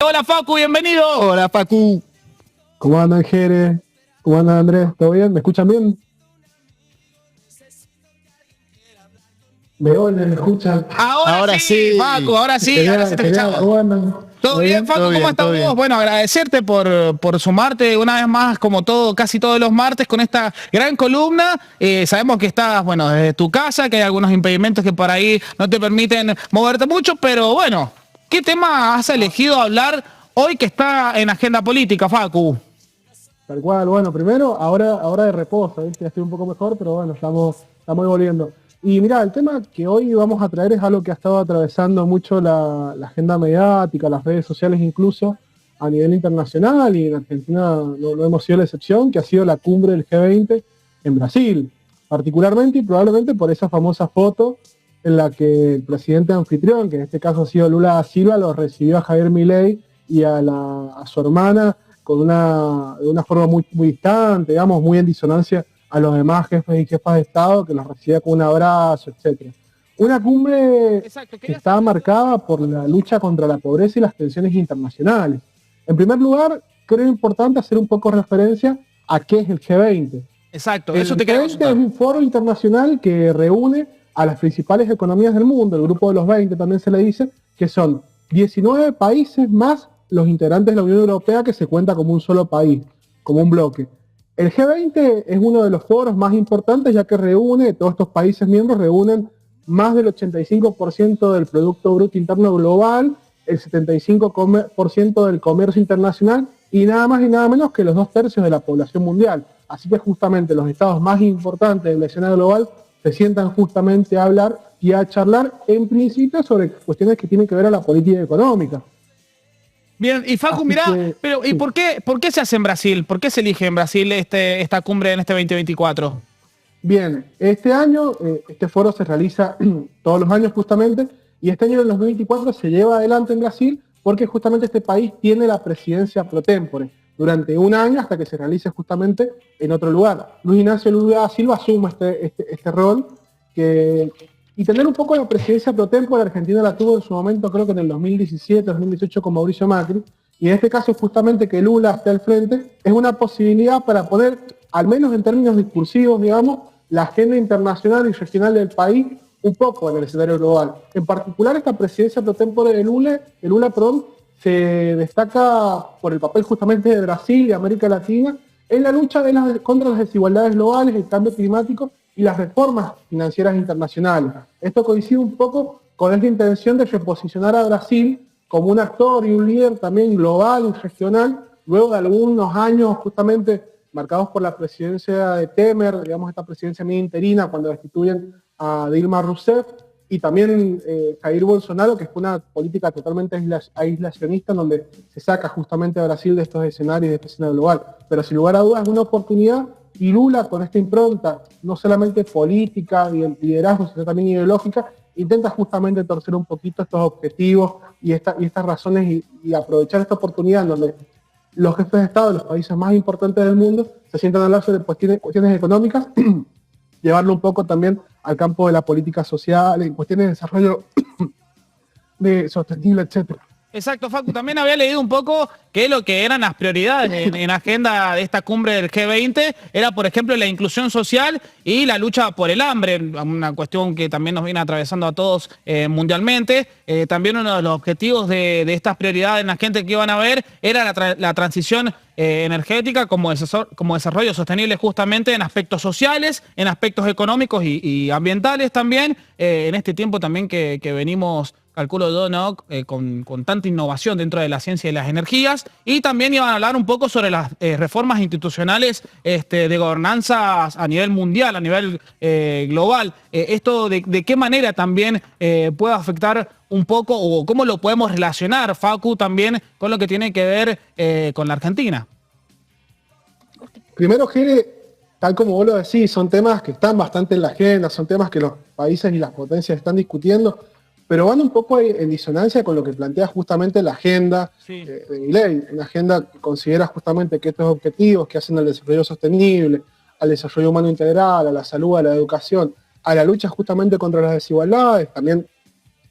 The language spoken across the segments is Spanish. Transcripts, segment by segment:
Hola Facu, bienvenido. Hola Facu. ¿Cómo andan, Jere? ¿Cómo andan, Andrés? ¿Todo bien? ¿Me escuchan bien? ¿Me oyen? ¿Me escuchan? Ahora sí, Facu, ahora sí te escuchamos. ¿Cómo andan? ¿Todo bien, Facu? Todo ¿Cómo bien, estás todo vos? bien. Bueno, agradecerte por sumarte una vez más, como todo, casi todos los martes, con esta gran columna. Sabemos que estás, bueno, desde tu casa, que hay algunos impedimentos que por ahí no te permiten moverte mucho, pero bueno, ¿qué tema has elegido hablar hoy que está en agenda política, Facu? Tal cual, bueno, primero, ahora de reposo, ¿viste? Ya estoy un poco mejor, pero bueno, estamos volviendo. Y mira, el tema que hoy vamos a traer es algo que ha estado atravesando mucho la agenda mediática, las redes sociales incluso, a nivel internacional, y en Argentina no hemos sido la excepción, que ha sido la cumbre del G20 en Brasil, particularmente y probablemente por esa famosa foto en la que el presidente anfitrión, que en este caso ha sido Lula da Silva, lo recibió a Javier Milei y a su hermana de una forma muy distante, digamos, muy en disonancia a los demás jefes y jefas de Estado, que los recibía con un abrazo, etc. Una cumbre Exacto, que está marcada por la lucha contra la pobreza y las tensiones internacionales. En primer lugar, creo importante hacer un poco referencia a qué es el G20. Exacto, El eso te quería G20 consultar. es un foro internacional que reúne a las principales economías del mundo, el grupo de los 20 también se le dice, que son 19 países más los integrantes de la Unión Europea, que se cuenta como un solo país, como un bloque. El G20 es uno de los foros más importantes, ya que todos estos países miembros reúnen más del 85% del Producto Bruto Interno Global, el 75% del comercio internacional y nada más y nada menos que los 2/3 de la población mundial. Así que justamente los estados más importantes de la escena global se sientan justamente a hablar y a charlar en principio sobre cuestiones que tienen que ver a la política económica. Bien, y Facu, Así mirá, que, pero ¿y sí. por qué se hace en Brasil? ¿Por qué se elige en Brasil esta cumbre en este 2024? Bien, este año, este foro se realiza todos los años justamente, y este año en el 2024 se lleva adelante en Brasil porque justamente este país tiene la presidencia pro tempore durante un año hasta que se realice justamente en otro lugar. Luis Ignacio Lula da Silva asume este rol y tener un poco la presidencia pro tempore. Argentina la tuvo en su momento, creo que en el 2017, 2018 con Mauricio Macri, y en este caso justamente que Lula esté al frente es una posibilidad para poder, al menos en términos discursivos, digamos, la agenda internacional y regional del país un poco en el escenario global. En particular, esta presidencia pro tempore de Lula, se destaca por el papel justamente de Brasil y América Latina en la lucha contra las desigualdades globales, el cambio climático y las reformas financieras internacionales. Esto coincide un poco con esta intención de reposicionar a Brasil como un actor y un líder también global y regional, luego de algunos años justamente marcados por la presidencia de Temer, digamos esta presidencia medio interina cuando destituyen a Dilma Rousseff, y también Jair Bolsonaro, que fue una política totalmente aislacionista, en donde se saca justamente a Brasil de estos escenarios, de esta escena global. Pero sin lugar a dudas es una oportunidad, y Lula con esta impronta, no solamente política y el liderazgo, sino también ideológica, intenta justamente torcer un poquito estos objetivos y estas razones y aprovechar esta oportunidad en donde los jefes de Estado de los países más importantes del mundo se sientan a hablar sobre cuestiones económicas, llevarlo un poco también al campo de la política social, en cuestiones de desarrollo de sostenible, etcétera. Exacto, Facu, también había leído un poco que lo que eran las prioridades en agenda de esta cumbre del G20 era, por ejemplo, la inclusión social y la lucha por el hambre, una cuestión que también nos viene atravesando a todos mundialmente. También uno de los objetivos de estas prioridades en la gente que iban a ver era la transición energética como desarrollo sostenible justamente en aspectos sociales, en aspectos económicos y ambientales también, en este tiempo también que venimos, calculo yo, ¿no? Con tanta innovación dentro de la ciencia y las energías, y también iban a hablar un poco sobre las reformas institucionales de gobernanza a nivel mundial, a nivel global. Esto de qué manera también puede afectar un poco, o cómo lo podemos relacionar, Facu, también con lo que tiene que ver con la Argentina. Primero, Jere, tal como vos lo decís, son temas que están bastante en la agenda, son temas que los países y las potencias están discutiendo, pero van un poco en disonancia con lo que plantea justamente la agenda de Milei, una agenda que considera justamente que estos objetivos que hacen al desarrollo sostenible, al desarrollo humano integral, a la salud, a la educación, a la lucha justamente contra las desigualdades. También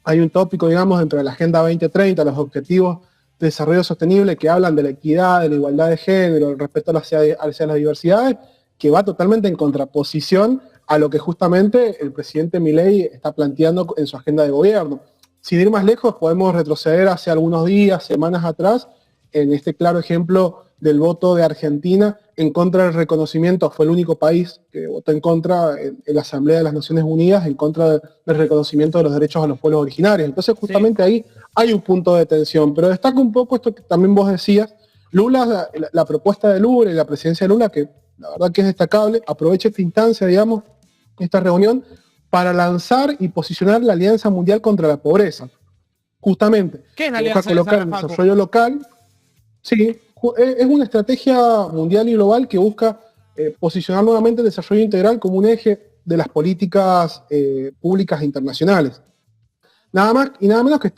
hay un tópico, digamos, dentro de la Agenda 2030, los objetivos de desarrollo sostenible que hablan de la equidad, de la igualdad de género, el respeto hacia las diversidades, que va totalmente en contraposición a lo que justamente el presidente Milei está planteando en su agenda de gobierno. Sin ir más lejos, podemos retroceder hace algunos días, semanas atrás, en este claro ejemplo del voto de Argentina en contra del reconocimiento. Fue el único país que votó en contra en la Asamblea de las Naciones Unidas, en contra del reconocimiento de los derechos a los pueblos originarios. Entonces justamente ahí hay un punto de tensión, pero destaca un poco esto que también vos decías, Lula, la propuesta de Lula y la presidencia de Lula, que la verdad que es destacable, aprovecha esta instancia, digamos, esta reunión, para lanzar y posicionar la Alianza Mundial contra la Pobreza. Justamente, ¿Qué es la busca alianza colocar el desarrollo local. Sí, es una estrategia mundial y global que busca posicionar nuevamente el desarrollo integral como un eje de las políticas públicas internacionales. Nada más y nada menos que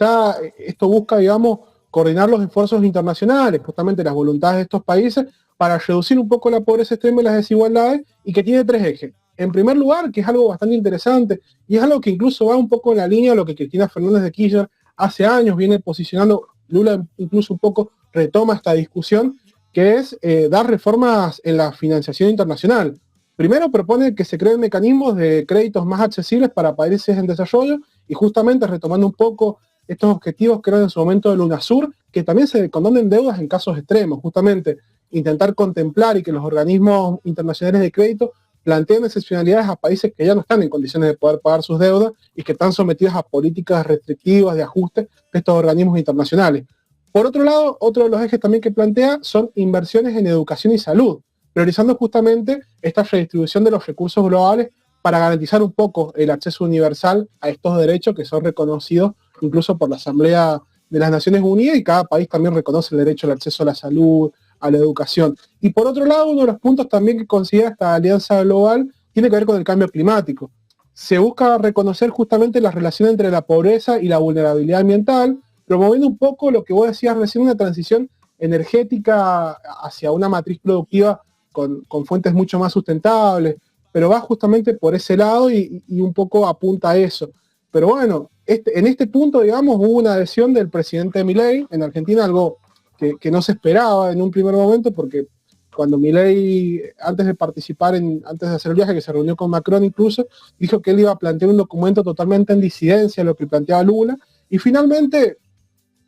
esto busca, digamos, coordinar los esfuerzos internacionales, justamente las voluntades de estos países, para reducir un poco la pobreza extrema y las desigualdades, y que tiene tres ejes. En primer lugar, que es algo bastante interesante, y es algo que incluso va un poco en la línea de lo que Cristina Fernández de Kirchner hace años viene posicionando, Lula incluso un poco retoma esta discusión, que es dar reformas en la financiación internacional. Primero propone que se creen mecanismos de créditos más accesibles para países en desarrollo, y justamente retomando un poco estos objetivos que eran en su momento del UNASUR, que también se condonen deudas en casos extremos, justamente intentar contemplar y que los organismos internacionales de crédito planteen excepcionalidades a países que ya no están en condiciones de poder pagar sus deudas y que están sometidos a políticas restrictivas de ajuste de estos organismos internacionales. Por otro lado, otro de los ejes también que plantea son inversiones en educación y salud, priorizando justamente esta redistribución de los recursos globales para garantizar un poco el acceso universal a estos derechos que son reconocidos incluso por la Asamblea de las Naciones Unidas, y cada país también reconoce el derecho al acceso a la salud, a la educación. Y por otro lado, uno de los puntos también que considera esta alianza global tiene que ver con el cambio climático. Se busca reconocer justamente la relación entre la pobreza y la vulnerabilidad ambiental, promoviendo un poco lo que vos decías recién, una transición energética hacia una matriz productiva con fuentes mucho más sustentables, pero va justamente por ese lado y un poco apunta a eso. Pero bueno, en este punto, digamos, hubo una adhesión del presidente Milei en Argentina, algo que no se esperaba en un primer momento, porque cuando Milei, antes de participar, antes de hacer el viaje, que se reunió con Macron incluso, dijo que él iba a plantear un documento totalmente en disidencia a lo que planteaba Lula, y finalmente,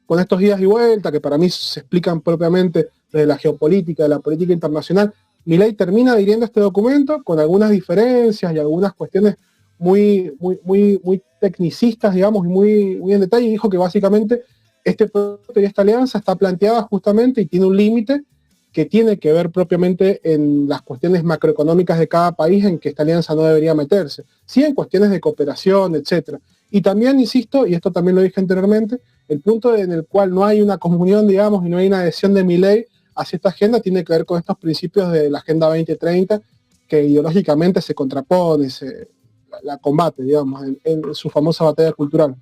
con estos idas y vueltas, que para mí se explican propiamente desde la geopolítica, de la política internacional, Milei termina adhiriendo a este documento con algunas diferencias y algunas cuestiones muy tecnicistas, digamos, y muy en detalle, y dijo que básicamente este proyecto y esta alianza está planteada justamente y tiene un límite que tiene que ver propiamente en las cuestiones macroeconómicas de cada país en que esta alianza no debería meterse, sí en cuestiones de cooperación, etcétera. Y también, insisto, y esto también lo dije anteriormente, el punto en el cual no hay una comunión, digamos, y no hay una adhesión de Milei hacia esta agenda tiene que ver con estos principios de la Agenda 2030, que ideológicamente se contrapone, la combate, digamos, en su famosa batalla cultural.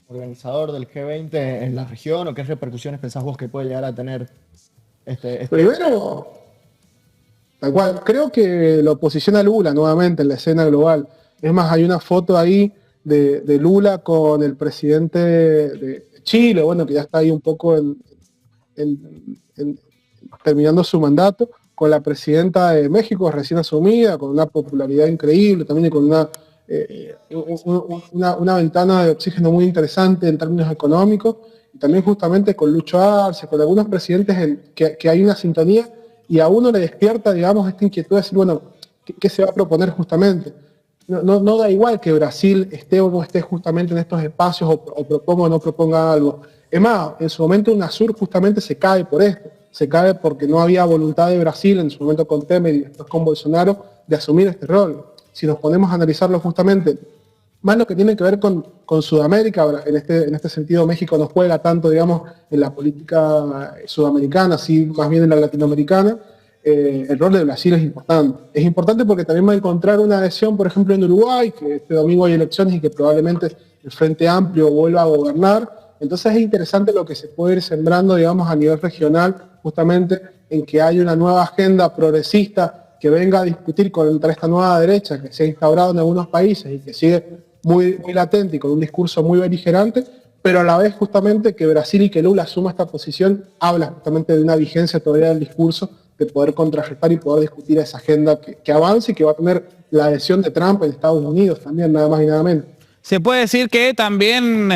Organizador del G20 en la región, o qué repercusiones pensás vos que puede llegar a tener este... Primero, tal cual, creo que lo posiciona Lula nuevamente en la escena global. Es más, hay una foto ahí de Lula con el presidente de Chile, bueno, que ya está ahí un poco terminando su mandato, con la presidenta de México recién asumida, con una popularidad increíble, también con una ventana de oxígeno muy interesante en términos económicos, y también justamente con Lucho Arce, con algunos presidentes que hay una sintonía, y a uno le despierta, digamos, esta inquietud de decir, bueno, ¿qué se va a proponer justamente? No da igual que Brasil esté o no esté justamente en estos espacios, o proponga o no proponga algo. Es más, en su momento UNASUR justamente se cae por esto, se cae porque no había voluntad de Brasil, en su momento con Temer y después con Bolsonaro, de asumir este rol. Si nos ponemos a analizarlo justamente, más lo que tiene que ver con Sudamérica, en este sentido México no juega tanto, digamos, en la política sudamericana, sí, más bien en la latinoamericana, el rol de Brasil es importante. Es importante porque también va a encontrar una adhesión, por ejemplo, en Uruguay, que este domingo hay elecciones y que probablemente el Frente Amplio vuelva a gobernar. Entonces es interesante lo que se puede ir sembrando, digamos, a nivel regional, justamente en que hay una nueva agenda progresista que venga a discutir contra esta nueva derecha que se ha instaurado en algunos países y que sigue muy latente y con un discurso muy beligerante, pero a la vez justamente que Brasil y que Lula asuma esta posición habla justamente de una vigencia todavía del discurso, de poder contrarrestar y poder discutir esa agenda que avance y que va a tener la adhesión de Trump en Estados Unidos también, nada más y nada menos. Se puede decir que también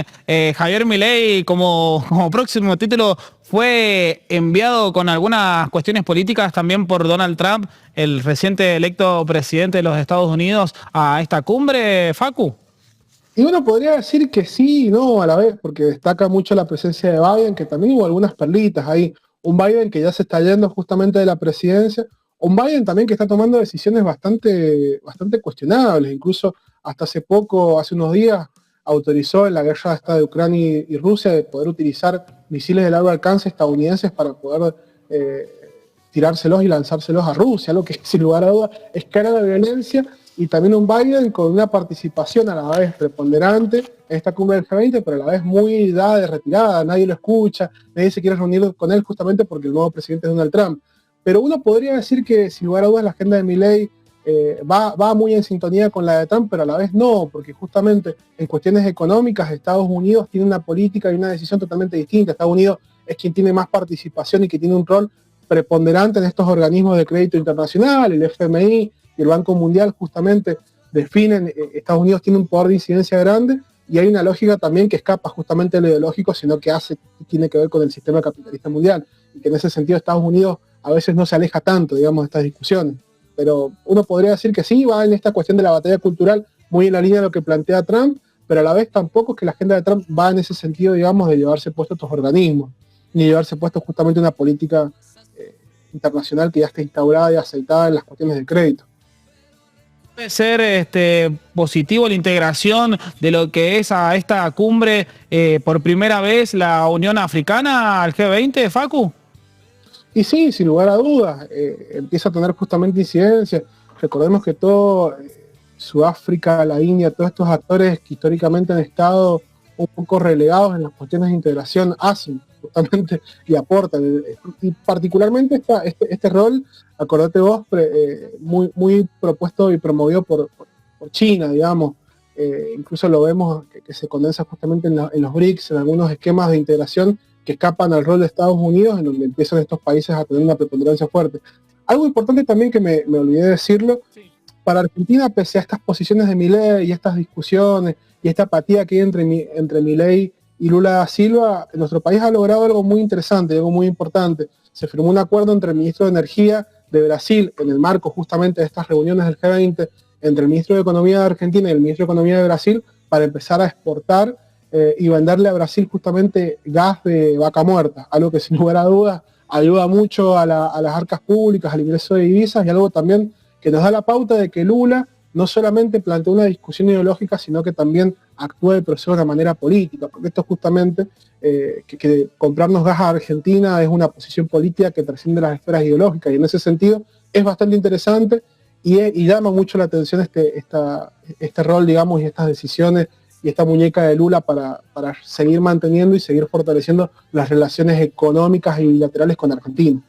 Javier Milei como próximo título fue enviado con algunas cuestiones políticas también por Donald Trump, el reciente electo presidente de los Estados Unidos, a esta cumbre, Facu. Y uno podría decir que sí y no a la vez, porque destaca mucho la presencia de Biden, que también hubo algunas perlitas ahí. Un Biden que ya se está yendo justamente de la presidencia, un Biden también que está tomando decisiones bastante cuestionables, incluso hasta hace poco, hace unos días, autorizó en la guerra esta de Ucrania y Rusia de poder utilizar misiles de largo alcance estadounidenses para poder tirárselos y lanzárselos a Rusia, algo que sin lugar a dudas es cara de violencia, y también un Biden con una participación a la vez preponderante en esta cumbre del G20, pero a la vez muy dada de retirada, nadie lo escucha, nadie se quiere reunir con él justamente porque el nuevo presidente es Donald Trump. Pero uno podría decir que sin lugar a dudas la agenda de Milei va muy en sintonía con la de Trump, pero a la vez no, porque justamente en cuestiones económicas Estados Unidos tiene una política y una decisión totalmente distinta. Estados Unidos es quien tiene más participación y que tiene un rol preponderante en estos organismos de crédito internacional, el FMI y el Banco Mundial justamente definen, Estados Unidos tiene un poder de incidencia grande y hay una lógica también que escapa justamente de lo ideológico, sino que tiene que ver con el sistema capitalista mundial, y que en ese sentido Estados Unidos a veces no se aleja tanto, digamos, de estas discusiones. Pero uno podría decir que sí, va en esta cuestión de la batalla cultural muy en la línea de lo que plantea Trump, pero a la vez tampoco es que la agenda de Trump va en ese sentido, digamos, de llevarse puestos estos organismos, ni llevarse puesto justamente una política internacional que ya está instaurada y aceitada en las cuestiones de crédito. ¿Puede ser positivo la integración de lo que es a esta cumbre por primera vez la Unión Africana al G20, Facu? Y sí, sin lugar a dudas, empieza a tener justamente incidencia. Recordemos que todo Sudáfrica, la India, todos estos actores que históricamente han estado un poco relegados en las cuestiones de integración hacen justamente y aportan. Y particularmente este rol, acordate vos, muy propuesto y promovido por China, digamos. Incluso lo vemos que se condensa justamente en los BRICS, en algunos esquemas de integración que escapan al rol de Estados Unidos, en donde empiezan estos países a tener una preponderancia fuerte. Algo importante también que me olvidé de decirlo, para Argentina, pese a estas posiciones de Milei y estas discusiones y esta apatía que hay entre Milei y Lula da Silva, nuestro país ha logrado algo muy interesante, algo muy importante. Se firmó un acuerdo entre el ministro de Energía de Brasil, en el marco justamente de estas reuniones del G20, entre el ministro de Economía de Argentina y el ministro de Economía de Brasil, para empezar a exportar y venderle a Brasil justamente gas de vaca muerta, algo que sin lugar a dudas ayuda mucho a las arcas públicas, al ingreso de divisas, y algo también que nos da la pauta de que Lula no solamente plantea una discusión ideológica, sino que también actúa el proceso de una manera política, porque esto justamente, que comprarnos gas a Argentina es una posición política que trasciende las esferas ideológicas, y en ese sentido es bastante interesante y llama mucho la atención este rol, digamos, y estas decisiones y esta muñeca de Lula para seguir manteniendo y seguir fortaleciendo las relaciones económicas y bilaterales con Argentina.